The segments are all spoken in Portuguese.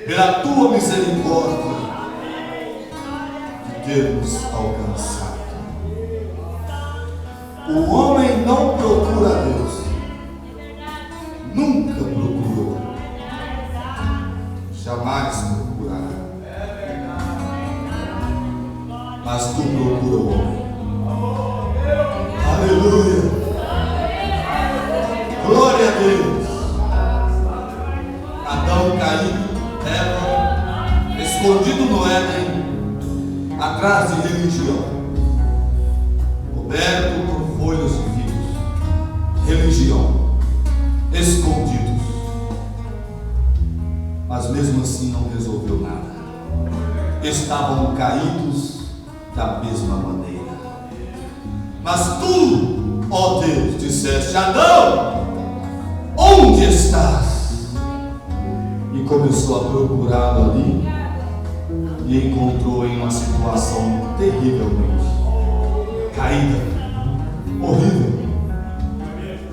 pela tua misericórdia, de ter-nos alcançado. O homem não procura a Deus, nunca procurou, jamais procurará, mas tu procura o homem. Aleluia, glória a Deus. Adão caído, Eva escondido no Éden, atrás de religião, coberto por folhas de figos, religião, escondidos, mas mesmo assim não resolveu nada. Estavam caídos da mesma maneira. Mas tu, ó Deus, disseste: Adão, onde estás? E começou a procurá-lo ali e encontrou em uma situação terrivelmente caída, horrível,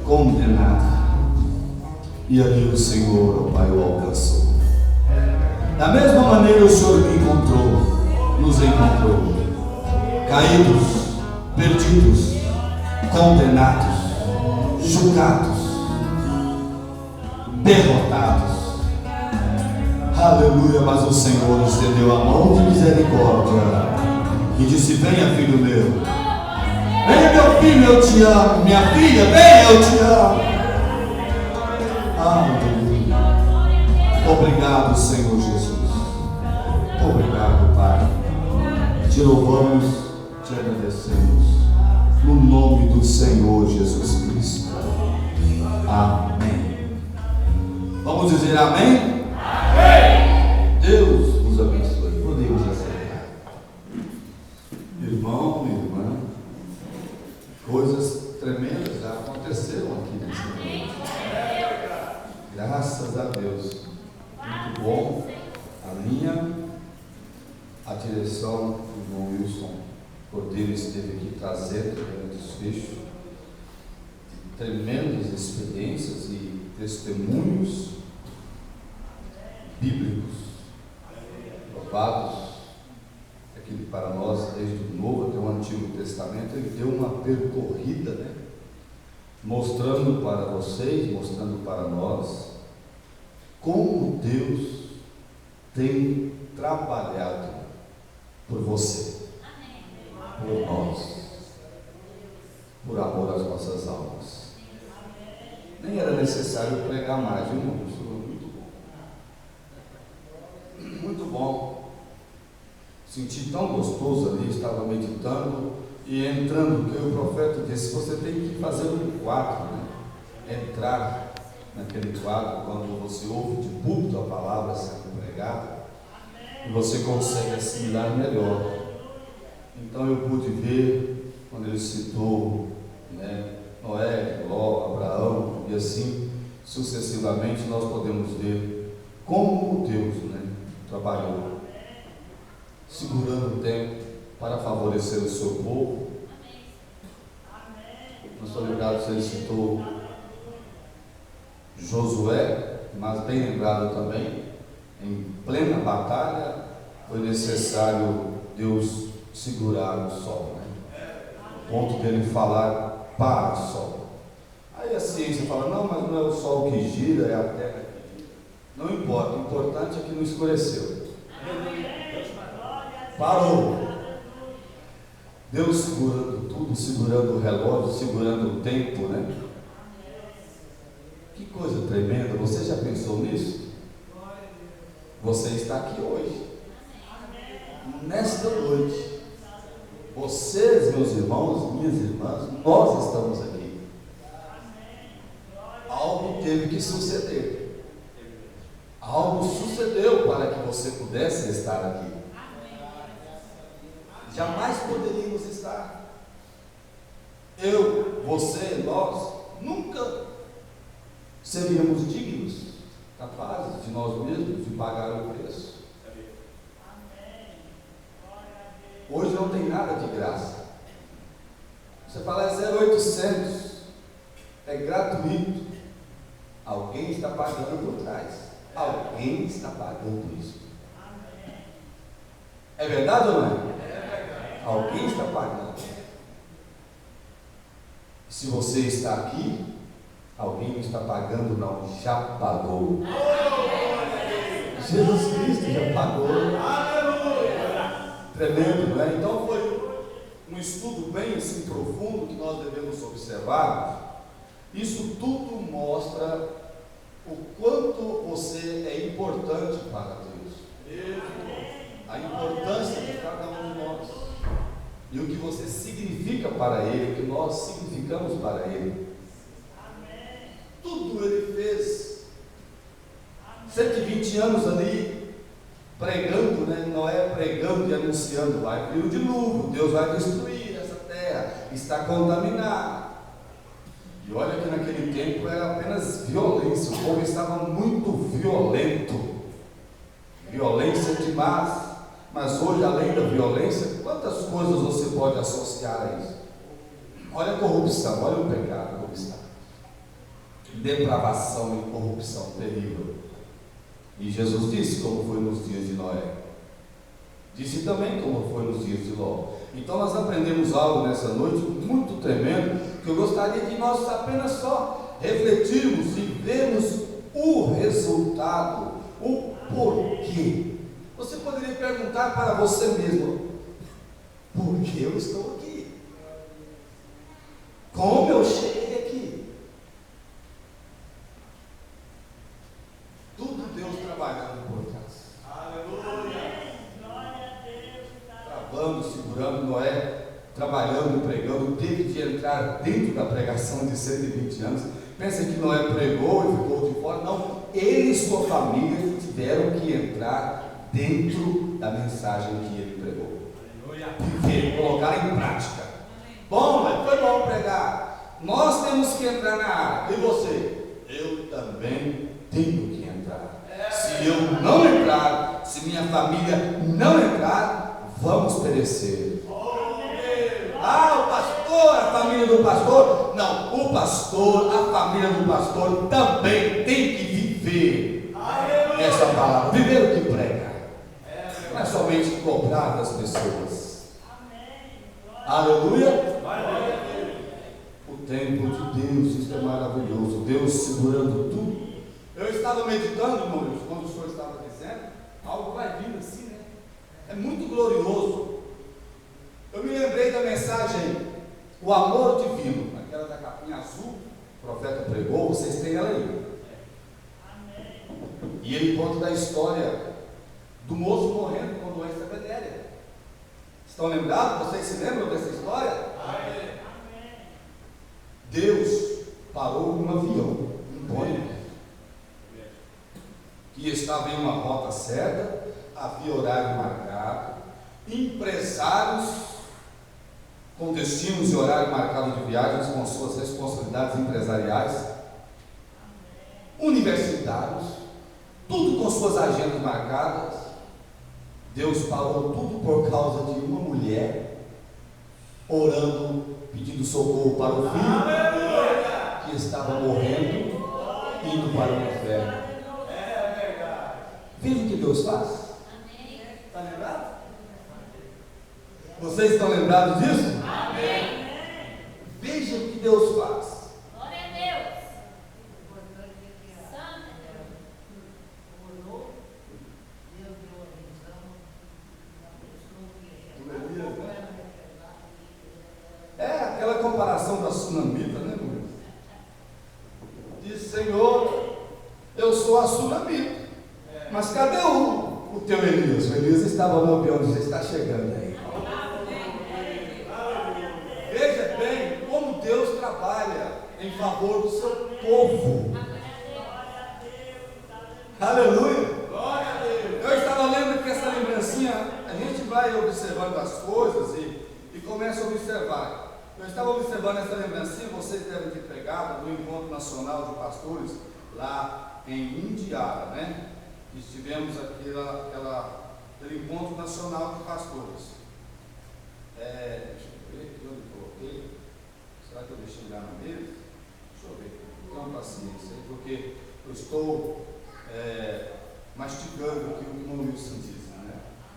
condenada. E ali o Senhor, ó Pai, o alcançou. Da mesma maneira o Senhor me encontrou, nos encontrou, caídos, perdidos, condenados, julgados, derrotados. Aleluia, mas o Senhor estendeu a mão de misericórdia e disse: venha, filho meu, venha, meu filho, eu te amo, minha filha, venha, eu te amo. Aleluia. Obrigado, Senhor Jesus. Obrigado, Pai. Te louvamos, te agradecemos, no nome do Senhor Jesus Cristo. Amém. Vamos dizer amém? Deus vos abençoe. Podemos aceitar. Irmão, irmã, coisas tremendas já aconteceram aqui nesse momento. Graças a Deus. Muito bom. A direção do irmão Wilson Cordeiro esteve aqui trazendo um desfecho de tremendas experiências e testemunhos bíblicos provados, aquilo para nós desde o Novo até o Antigo Testamento. Ele deu uma percorrida, né? Mostrando para vocês, mostrando para nós como Deus tem trabalhado por você, por nós, por amor às nossas almas. Nem era necessário pregar mais, irmão. Isso foi muito bom. Muito bom. Senti tão gostoso ali, estava meditando e entrando, que o profeta disse: você tem que fazer um quadro, né? Entrar naquele quadro quando você ouve de púlpito a palavra sendo pregada, e você consegue assimilar melhor. Então eu pude ver quando ele citou, né, Noé, Ló, Abraão, e assim sucessivamente nós podemos ver como Deus, né, trabalhou, segurando o tempo para favorecer o seu povo. Não estou lembrado se ele citou Josué, mas bem lembrado também, em plena batalha foi necessário Deus segurar o sol, né? O ponto dele falar: para o sol. Aí a ciência fala: não, mas não é o sol que gira, é a terra que gira. Não importa, o importante é que não escureceu. Parou. Deus segurando tudo, segurando o relógio, segurando o tempo, né? Que coisa tremenda. Você já pensou nisso? Você está aqui hoje, nesta noite. Vocês, meus irmãos, minhas irmãs, nós estamos aqui. Algo teve que suceder. Algo sucedeu para que você pudesse estar aqui. Jamais poderíamos estar. Eu, você, nós, nunca seríamos dignos, capazes de nós mesmos de pagar o preço. Hoje não tem nada de graça. Você fala: é 0,800, é gratuito. Alguém está pagando por trás. Alguém está pagando isso. É verdade ou não é? Alguém está pagando. Se você está aqui, alguém está pagando, não, já pagou. Jesus Cristo já pagou. Tremendo, não é? Então foi um estudo bem assim profundo que nós devemos observar. Isso tudo mostra o quanto você é importante para Deus. A importância de cada um de nós. E o que você significa para Ele, o que nós significamos para Ele. Tudo Ele fez. 120 anos ali, pregando, né? Noé pregando e anunciando, vai vir o dilúvio, Deus vai destruir essa terra, está contaminada. E olha que naquele tempo era apenas violência, o povo estava muito violento, violência demais. Mas hoje, além da violência, quantas coisas você pode associar a isso? Olha a corrupção, olha o pecado como está. Depravação e corrupção terrível. E Jesus disse como foi nos dias de Noé. Disse também como foi nos dias de Ló. Então nós aprendemos algo nessa noite muito tremendo, que eu gostaria de nós apenas só refletirmos e vermos o resultado, o porquê. Você poderia perguntar para você mesmo: por que eu estou aqui? Como eu cheguei aqui? Tudo Deus trabalhando por trás. Aleluia! Travando, segurando, Noé trabalhando, pregando, teve de entrar dentro da pregação de 120 anos. Pensa que Noé pregou e ficou de fora? Não, ele e sua família tiveram que entrar dentro da mensagem que ele pregou. Viver, colocar em prática. Bom, mas foi bom pregar. Nós temos que entrar na área. E você? Eu também tenho que entrar. Se eu não entrar, se minha família não entrar, vamos perecer. Ah, o pastor, a família do pastor. Não, o pastor, a família do pastor também tem que viver essa palavra. Viver o que prega. Não é somente cobrar das pessoas. Aleluia. O tempo de Deus, isso é maravilhoso. Deus segurando tudo. Eu estava meditando, irmãos, quando o senhor estava dizendo, algo vai vindo assim, né? É muito glorioso. Eu me lembrei da mensagem, o amor divino, aquela da capinha azul, o profeta pregou, vocês têm ela aí. E ele conta da história do moço morrendo com doença venérea. Estão lembrados? Vocês se lembram dessa história? Amém. Deus parou um avião, um Boeing, que estava em uma rota certa, havia horário marcado, empresários com destinos e horário marcado de viagens, com suas responsabilidades empresariais, universitários, tudo com suas agendas marcadas. Deus parou tudo por causa de uma mulher orando, pedindo socorro para o filho que estava morrendo, indo para o inferno. Veja o que Deus faz. Está lembrado? Vocês estão lembrados disso? Amém. Veja o que Deus faz. Glória a Deus. É aquela comparação da sunamita, né, irmão? Diz: Senhor, eu sou a sunamita. Mas cadê o teu Elias? O Elias estava no avião, você está chegando aí. Veja bem como Deus trabalha em favor do seu povo. Aleluia! Glória a Deus! Eu estava lendo que essa lembrancinha, a gente vai observando as coisas e começa a observar. Eu estava observando essa lembrancinha, vocês devem ter pegado no Encontro Nacional de Pastores, lá em Indiara, né? Estivemos aquele Encontro Nacional de Pastores. Deixa eu ver aqui onde eu coloquei. Será que eu deixei lá na mesa? Deixa eu ver. Tenham paciência aí, porque eu estou mastigando aqui o que o Wilson diz, né?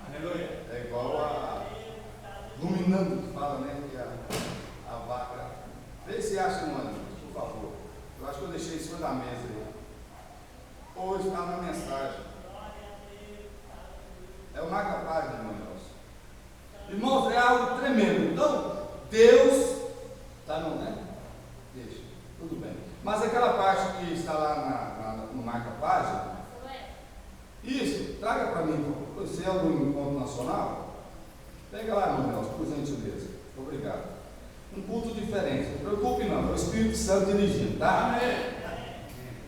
Aleluia. É igual a ruminando, que fala, né? Que a vaca. Vê se acha um ano, por favor. Eu acho que eu deixei em cima da mesa aí. Hoje está na mensagem. É o marca-página, irmãos. Irmãos, é algo tremendo. Então, Deus está no, né? Deixa, tudo bem. Mas aquela parte que está lá no marca-página, isso, traga para mim. Você é do encontro nacional? Pega lá, irmãos, por gentileza. Obrigado. Um culto diferente. Não se preocupe não, é o Espírito Santo dirigindo, tá? Amém.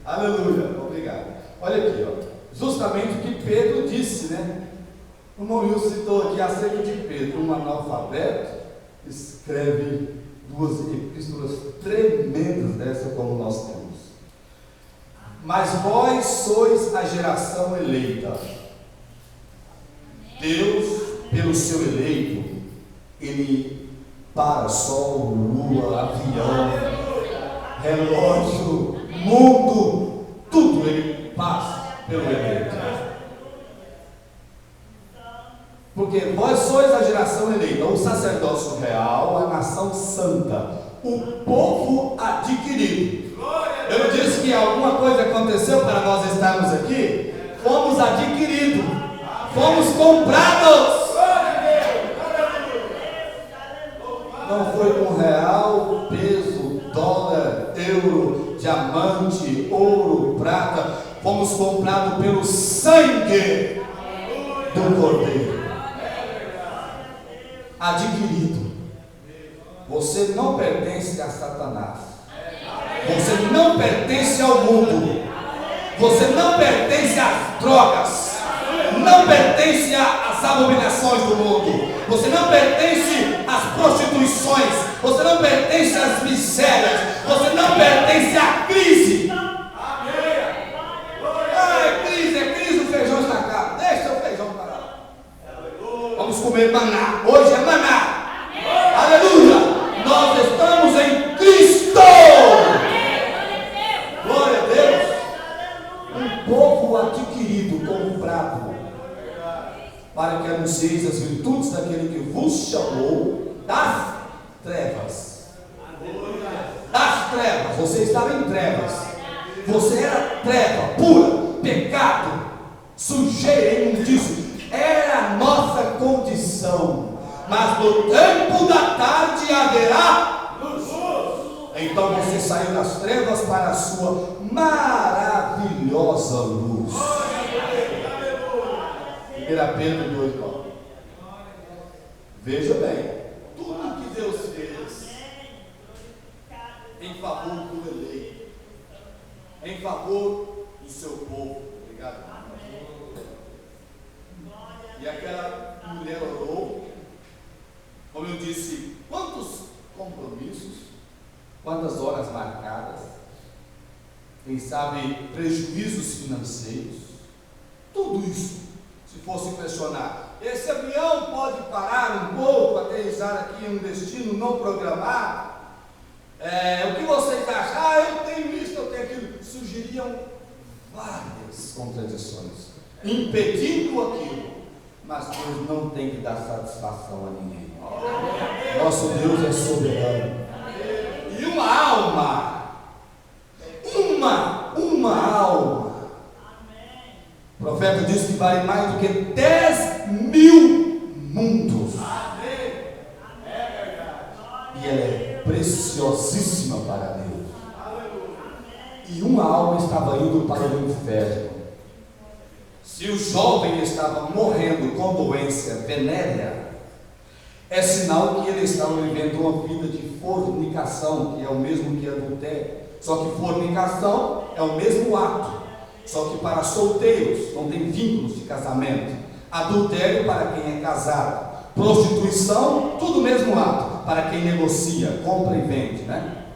Aleluia. Obrigado. Olha aqui, ó. Justamente o que Pedro disse, né? O irmão Wilson citou aqui acerca de Pedro, um analfabeto, escreve duas epístolas tremendas dessa como nós temos. Mas vós sois a geração eleita. Deus, pelo seu eleito, Ele para sol, lua, avião, relógio, mundo, tudo Ele passa pelo eleito. Porque vós sois a geração eleita, o sacerdócio real, a nação santa, o povo adquirido. Eu não disse que alguma coisa aconteceu para nós estarmos aqui? Fomos adquiridos, fomos comprados. Não foi com real, peso, dólar, euro, diamante, ouro, prata. Fomos comprados pelo sangue do Cordeiro. Adquirido. Você não pertence a Satanás. Você não pertence ao mundo. Você não pertence às drogas. Não pertence às abominações do mundo. Você não pertence às prostituições. Você não pertence às misérias. Você não pertence à crise. É crise, o feijão está caro. Deixa o feijão para lá. Vamos comer maná. Hoje é maná. Aleluia. Nós estamos em Cristo. Glória a Deus. Um povo adquirido, comprado, para que anuncieis as virtudes daquele que vos chamou das trevas. Das trevas. Você estava em trevas. Você era treva pura, pecado, sujeira, imundício. Era a nossa condição. Mas no tempo da tarde haverá luz. Então você saiu das trevas para a sua maravilhosa luz. 1 Pedro 2:9. Veja bem, tudo que Deus fez em favor do eleito, em favor do seu povo. Obrigado. E aquela mulher orou, como eu disse, quantos compromissos, quantas horas marcadas, quem sabe prejuízos financeiros, tudo isso, se fosse questionar, esse avião pode parar um pouco, aterrissar aqui em um destino não programado? O que vocês acham? Eu tenho isso, eu tenho aquilo. Surgiriam várias contradições, impedindo aquilo. Mas Deus não tem que dar satisfação a ninguém. Nosso Deus é soberano. E uma alma, o profeta diz que vale mais do que 10.000 mundos. E ela é preciosíssima para Deus. E uma alma estava indo para o inferno. Se o jovem estava morrendo com doença venérea, é sinal que ele estava vivendo uma vida de fornicação, que é o mesmo que adultério. Só que fornicação é o mesmo ato, só que para solteiros, não tem vínculos de casamento. Adultério para quem é casado. Prostituição, tudo o mesmo ato, para quem negocia, compra e vende, né?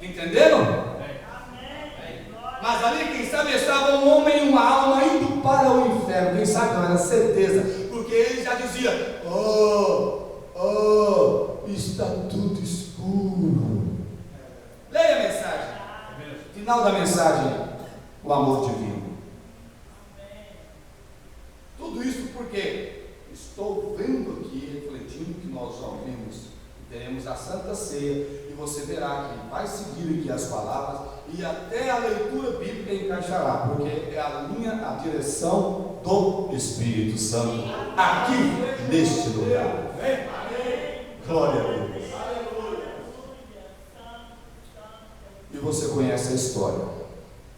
Entenderam? Mas ali, quem sabe, estava um homem e uma alma indo para o inferno. Quem sabe não era certeza, porque ele já dizia: está tudo escuro. Leia a mensagem. Final da mensagem: o amor divino. ceia, e você verá que vai seguir aqui as palavras, e até a leitura bíblica encaixará, porque é a direção do Espírito Santo aqui neste lugar. Glória a Deus. E você conhece a história,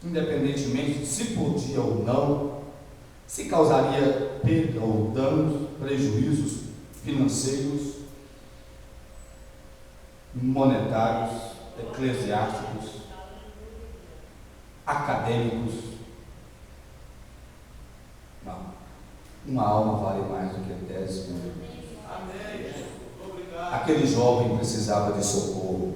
independentemente de se podia ou não, se causaria perda ou danos, prejuízos financeiros, monetários, eclesiásticos, acadêmicos. Não. Uma alma vale mais do que 10 mil. Aquele jovem precisava de socorro.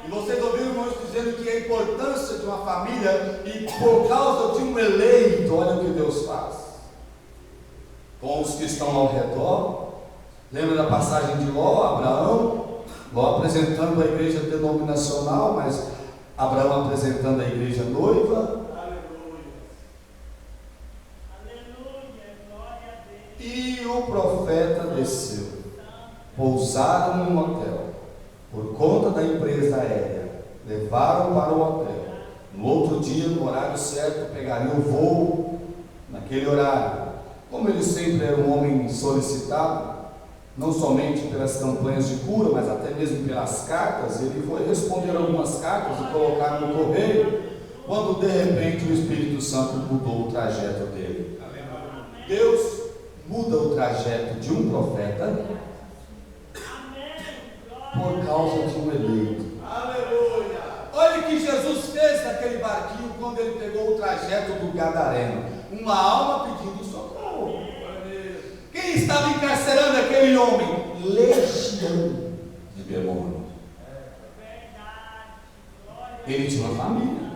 E vocês ouviram irmãos dizendo que a importância de uma família, e por causa de um eleito, olha o que Deus faz com os que estão ao redor. Lembra da passagem de Ló, Abraão? Ló apresentando a igreja denominacional, mas Abraão apresentando a igreja noiva. E o profeta desceu, pousaram num hotel, por conta da empresa aérea, levaram para o hotel. No outro dia, no horário certo, pegariam o voo naquele horário. Como ele sempre era um homem solicitado, não somente pelas campanhas de cura, mas até mesmo pelas cartas, ele foi responder algumas cartas e colocar no correio, quando de repente o Espírito Santo mudou o trajeto dele. Deus muda o trajeto de um profeta por causa de um eleito. Aleluia! Olha o que Jesus fez naquele barquinho quando ele pegou o trajeto do Gadareno. Uma alma pedindo socorro. Quem estava encarcerando aquele homem? Legião de demônios. Ele tinha uma família,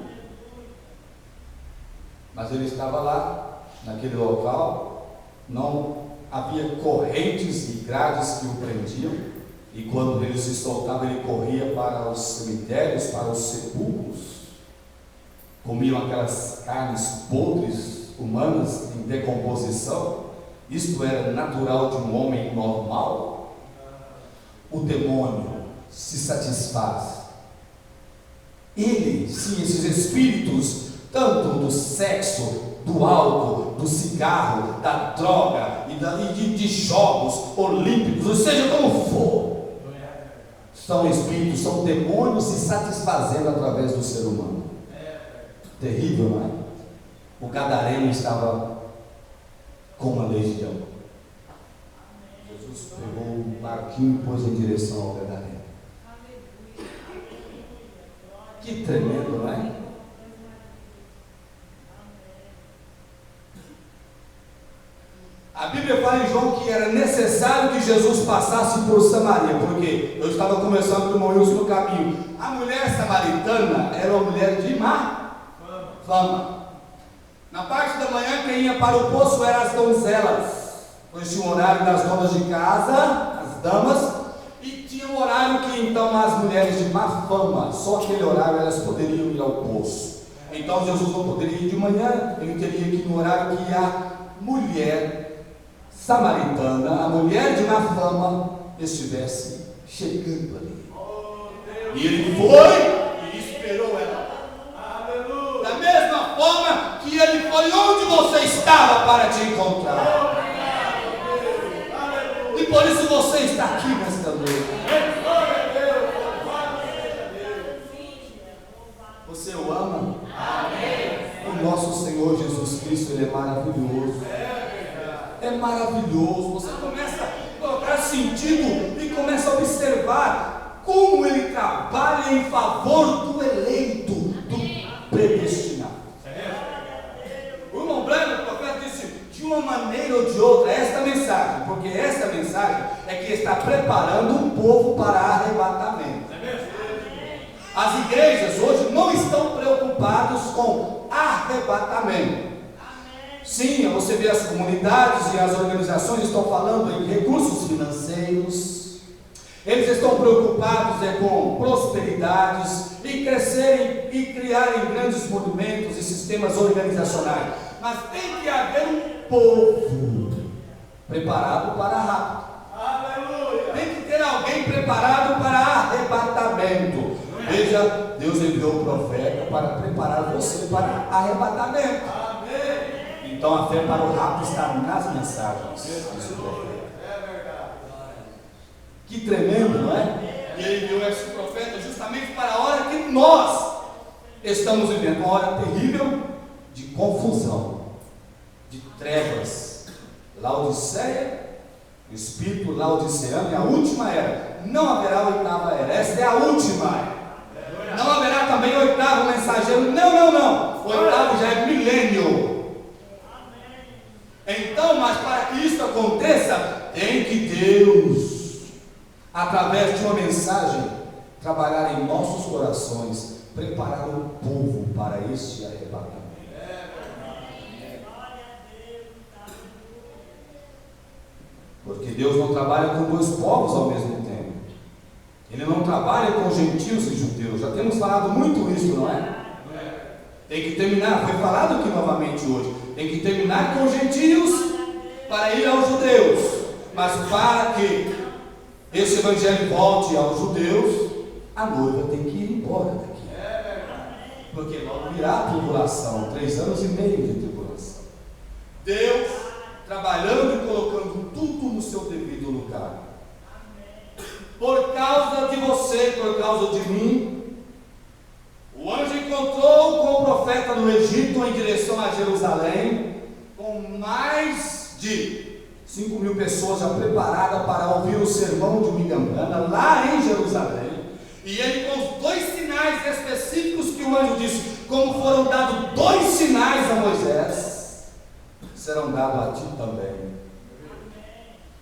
mas ele estava lá, naquele local, não havia correntes e grades que o prendiam, e quando ele se soltava, ele corria para os cemitérios, para os sepulcros, comiam aquelas carnes podres, humanas, em decomposição. Isto era natural de um homem normal. O demônio se satisfaz. Ele, sim, esses espíritos, tanto do sexo, do álcool, do cigarro, da droga e de jogos olímpicos, ou seja, como for, são espíritos, são demônios se satisfazendo através do ser humano. Terrível, não é? O Gadareno estava com uma legião. Jesus pegou um barquinho e pôs em direção ao Gadareno. Que tremendo, não é? A Bíblia fala em João que era necessário que Jesus passasse por Samaria, porque eu estava conversando com o irmão Wilson no caminho. A mulher samaritana era uma mulher de má fama. Na parte da manhã, quem ia para o poço eram as donzelas, pois tinha um horário das donas de casa, as damas, e tinha um horário que então as mulheres de má fama, só aquele horário elas poderiam ir ao poço. Então Jesus não poderia ir de manhã, ele teria que ir no horário que a mulher samaritana, a mulher de má fama, estivesse chegando ali. E ele foi e esperou ela. Aleluia. Da mesma forma que ele foi onde você estava para te encontrar. E por isso você está aqui nesta noite. Você o ama? O nosso Senhor Jesus Cristo, Ele é maravilhoso. É maravilhoso. Você começa a colocar sentido e começa a observar como Ele trabalha em favor do eleito, do predestinado. O irmão Branco, o profeta, disse de uma maneira ou de outra esta mensagem, porque esta mensagem é que está preparando um povo para arrebatamento. As igrejas hoje não estão preocupadas com arrebatamento. Sim, você vê as comunidades e as organizações estão falando em recursos financeiros. Eles estão preocupados com prosperidades e crescerem e criarem grandes movimentos e sistemas organizacionais. Mas tem que haver um povo preparado para rápido. Aleluia. Tem que ter alguém preparado para arrebatamento. Veja, Deus enviou o profeta para preparar você para arrebatamento. Então a fé para o rapto está nas mensagens desse profeta. Que tremendo, não é? E ele enviou esse profeta justamente para a hora que nós estamos vivendo, uma hora terrível de confusão, de trevas. Laodiceia, o espírito laodiceano é a última era. Não haverá oitava era. Esta é a última era. Não haverá também oitavo mensageiro. Não. O oitavo já é milênio. Então, mas para que isso aconteça, tem que Deus, através de uma mensagem, trabalhar em nossos corações, preparar o povo para este arrebatamento. Porque Deus não trabalha com dois povos ao mesmo tempo. Ele não trabalha com gentios e judeus. Já temos falado muito isso, não é? Tem que terminar, foi falado aqui novamente hoje. Tem que terminar com os gentios para ir aos judeus. Mas para que esse evangelho volte aos judeus, a noiva tem que ir embora daqui. Porque logo virá a tribulação, 3 anos e meio de tribulação. Deus trabalhando e colocando tudo no seu devido lugar. Por causa de você, por causa de mim, o anjo encontrou com o profeta no Egito em direção a Jerusalém, com mais de 5.000 pessoas já preparadas para ouvir o sermão de Migambana lá em Jerusalém. E ele com os 2 sinais específicos que o anjo disse, como foram dados 2 sinais a Moisés, serão dados a ti também.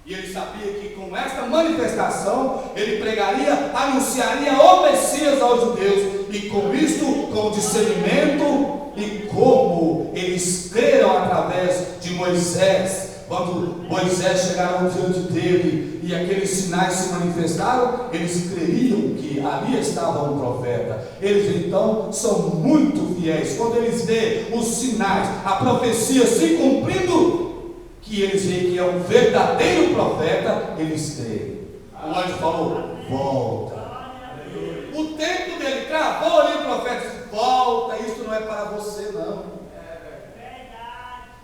E ele sabia que com esta manifestação ele pregaria, anunciaria o Messias aos judeus, e com isto, com discernimento, e como eles creram através de Moisés. Quando Moisés chegaram diante dele e aqueles sinais se manifestaram, eles creriam que ali estava um profeta. Eles então são muito fiéis. Quando eles veem os sinais, a profecia se cumprindo, que eles veem que é um verdadeiro profeta, eles creem. O anjo falou: volta. O tempo dele travou ali, o profeta disse: volta, isso não é para você não.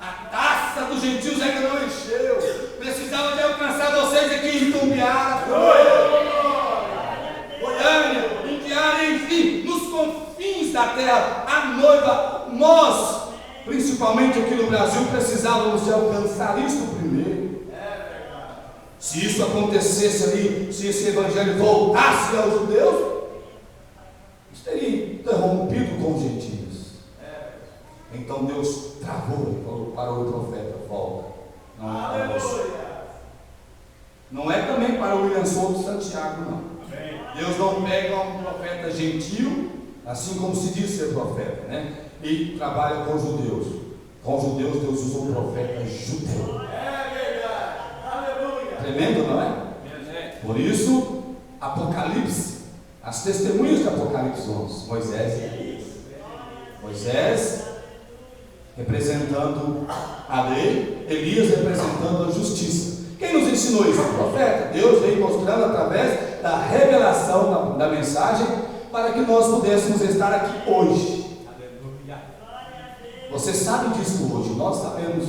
A taça dos gentios ainda não encheu. Precisava de alcançar vocês aqui em Itumbiara, Goiânia, Indiara, enfim, nos confins da terra. A noiva, nós, principalmente aqui no Brasil, precisávamos de alcançar isso primeiro. Se isso acontecesse ali, se esse evangelho voltasse aos judeus, isso teria interrompido com os gentios. Então Deus travou e falou para o profeta: volta. Não é para você. Não é também para o William Souto Santiago, não. Deus não pega um profeta gentil, assim como se diz ser profeta, né? E trabalha com os judeus. Com os judeus, Deus usou um profeta judeu. Tremendo, não é? Por isso, Apocalipse, as testemunhas de Apocalipse 11, Moisés representando a lei, Elias representando a justiça. Quem nos ensinou isso? O profeta. Deus veio mostrando através da revelação da mensagem para que nós pudéssemos estar aqui hoje. Você sabe disso hoje, nós sabemos,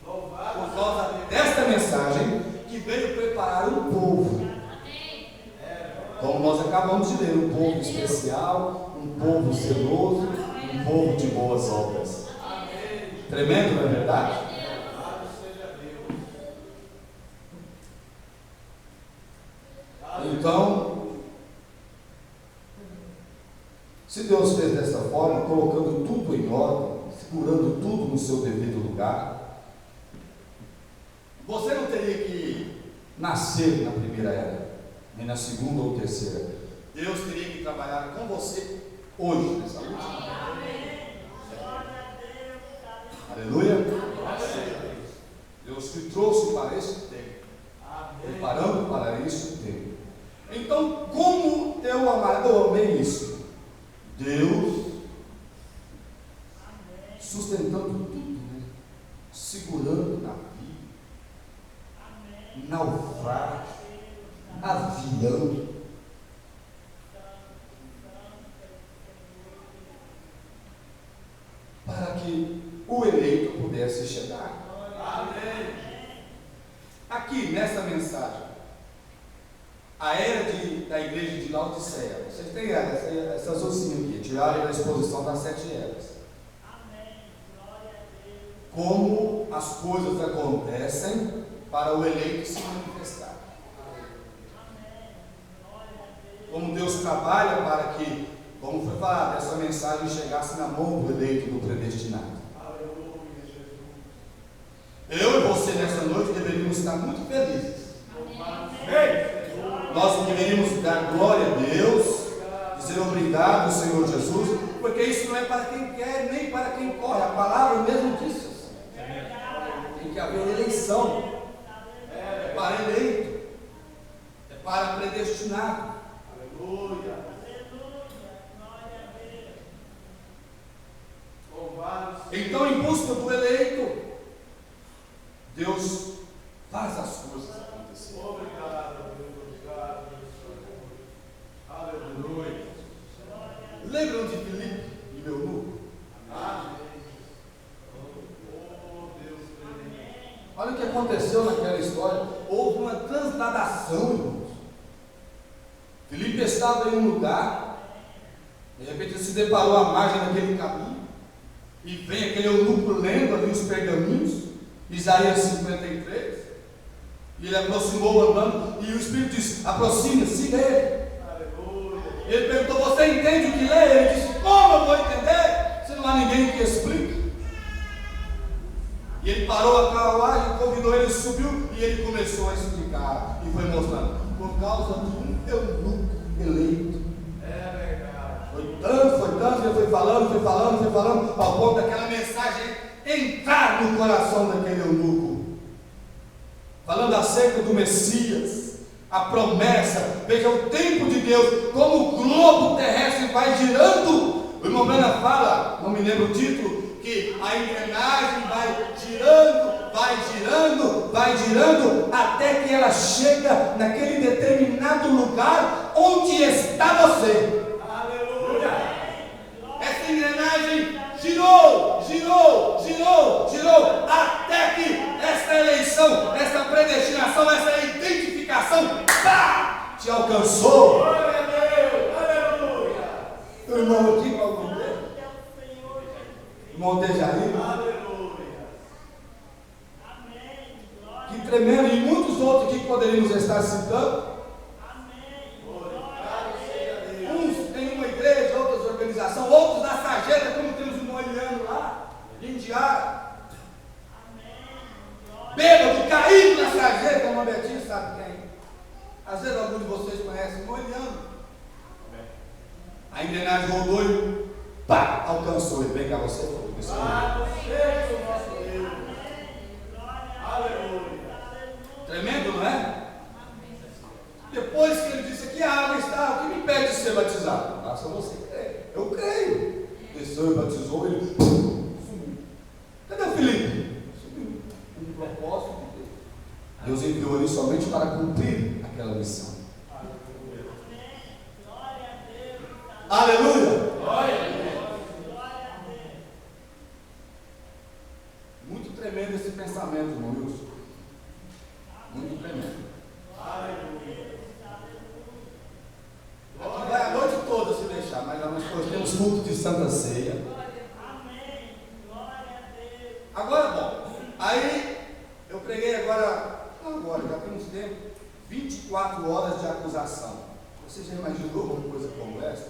por causa desta mensagem que veio preparar um povo, como nós acabamos de ler, um povo especial, um povo zeloso, um povo de boas obras. Tremendo, não é verdade? Então, se Deus fez dessa forma, colocando tudo em ordem, segurando tudo no seu devido lugar, você não teria que nascer na primeira era, nem na segunda ou terceira. Deus teria que trabalhar com você hoje, nessa última era. Aleluia. Deus te trouxe para esse tempo, preparando para esse tempo. Então, como eu amei isso? Deus sustentando tudo, né? Segurando na vida, naufrágio, havia pudesse chegar. Amém. Aqui, nessa mensagem, a era da igreja de Laodiceia, vocês têm essas ossinhas aqui, tiraram da exposição das 7 eras. Como as coisas acontecem para o eleito se manifestar. Como Deus trabalha para que, como foi falado, essa mensagem chegasse na mão do eleito, do predestinado. Eu e você nessa noite deveríamos estar muito felizes. Nós deveríamos dar glória a Deus, dizer obrigado, Senhor Jesus, porque isso não é para quem quer, nem para quem corre. A palavra mesmo diz. Tem que haver eleição. É para eleito. É para predestinado. Aleluia. Então, em busca do eleito, Deus faz as coisas acontecerem. Obrigado, obrigado. Aleluia. Lembram de Filipe e Eunuco? Amém. Olha o que aconteceu naquela história. Houve uma transladação, irmãos. Filipe estava em um lugar, de repente ele se deparou à margem daquele caminho, e vem aquele eunuco lendo ali os pergaminhos, Isaías 53, e ele aproximou andando, e o Espírito disse: aproxime, siga ele. Aleluia. Ele perguntou: você entende o que lê? Ele disse: como eu vou entender, se não há ninguém que explique? E ele parou a carruagem, convidou ele, subiu, e ele começou a explicar, e foi mostrando, por causa de um eunuco eleito. É verdade. Foi tanto, ele foi falando, ao ponto daquela mensagem entrar no coração daquele eunuco, falando acerca do Messias, a promessa. Veja o tempo de Deus, como o globo terrestre vai girando. O irmão Brana fala, não me lembro o título, que a engrenagem vai girando, até que ela chega naquele determinado lugar onde está você. Aleluia! Essa engrenagem girou, até que essa eleição, essa predestinação, essa identificação, pá, te alcançou. Glória a Deus! Aleluia! O irmão aqui, Paulo, irmão Dejaí, aleluia! Amém! Que tremendo! E muitos outros aqui que poderíamos estar citando. Amém! Uns em uma igreja, outras organizações, outros na sarjeta, como temos um Eliano lá, Indiara. Bêbado, caído na sarjeta, o Betinho sabe quem. Às vezes alguns de vocês conhecem o Eliano. A engrenagem rodou e pá, alcançou ele. Vem cá você, seja o nosso Deus. Aleluia. Tremendo, não é? Depois que ele disse aqui, a água está, o que me impede de ser batizado? Basta você crer. Eu creio. Desceu e batizou, ele sumiu. Cadê o Filipe? Sumiu. Um propósito de Deus. Deus enviou ele somente para cumprir aquela missão. Aleluia. Glória a Deus. Muito tremendo esse pensamento, irmão Wilson. Muito tremendo. Aleluia. Aqui vai a noite toda se deixar, mas nós temos culto de Santa Ceia. Amém. Glória a Deus. Agora, bom, aí eu preguei agora, já tem uns tempos, 24 horas de acusação. Você já imaginou uma coisa como essa?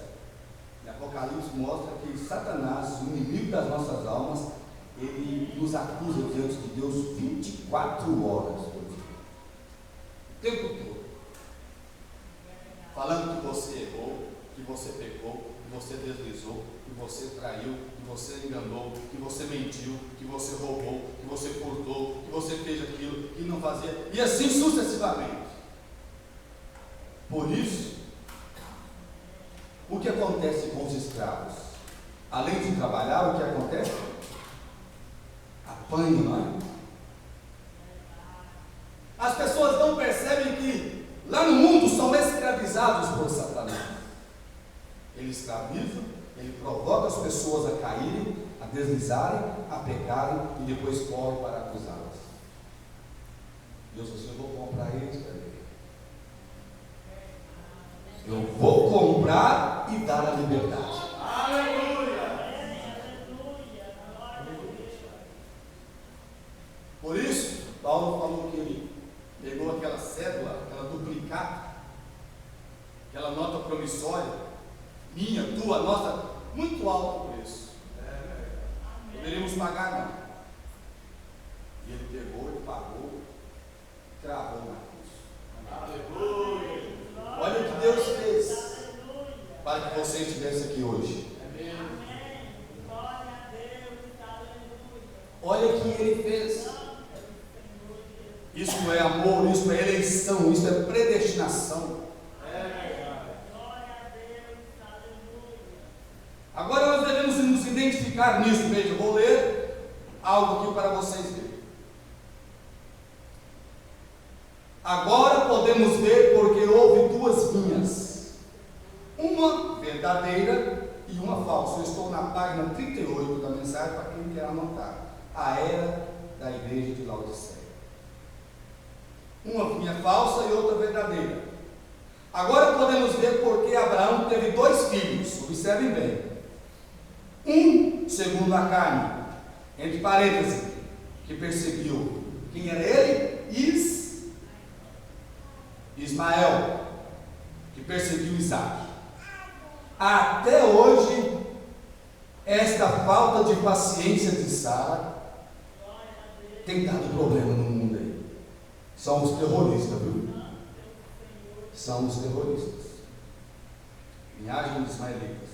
E Apocalipse mostra que Satanás, o inimigo das nossas almas, ele nos acusa diante de Deus 24 horas por dia. O tempo todo. Falando que você errou, que você pecou, que você deslizou, que você traiu, que você enganou, que você mentiu, que você roubou, que você furtou, que você fez aquilo, que não fazia, e assim sucessivamente. Por isso, o que acontece com os escravos? Além de trabalhar, o que acontece? Apanham, não é? As pessoas não percebem que lá no mundo são escravizados por Satanás. Ele escraviza, ele provoca as pessoas a caírem, a deslizarem, a pecarem e depois correm para acusá-las. Deus disse: eu vou comprar eles para ele. Eu vou comprar e dar a liberdade. Por isso, Paulo falou que ele pegou aquela cédula, aquela duplicata, aquela nota promissória, minha, tua, nossa, muito alto o preço. Poderíamos pagar, não. E ele pegou e pagou, cravou na cruz. Aleluia! Olha o que Deus fez para que você estivesse aqui hoje. Olha o que ele fez. Isso não é amor, isso é eleição, isso é predestinação. Agora nós devemos nos identificar nisso. Veja, eu vou ler algo aqui para vocês verem. Agora podemos ver porque houve duas vinhas, uma verdadeira e uma falsa. Eu estou na página 38 da mensagem para quem quer anotar. A era da igreja de Laodiceia. Uma vinha falsa e outra verdadeira. Agora podemos ver porque Abraão teve dois filhos. Observem bem. Um segundo a carne, entre parênteses, que perseguiu. Quem era ele? Ismael, que perseguiu Isaac. Até hoje, esta falta de paciência de Sara tem dado problema no mundo aí. São os terroristas, viu? São os terroristas. Linhagem dos ismaelitas.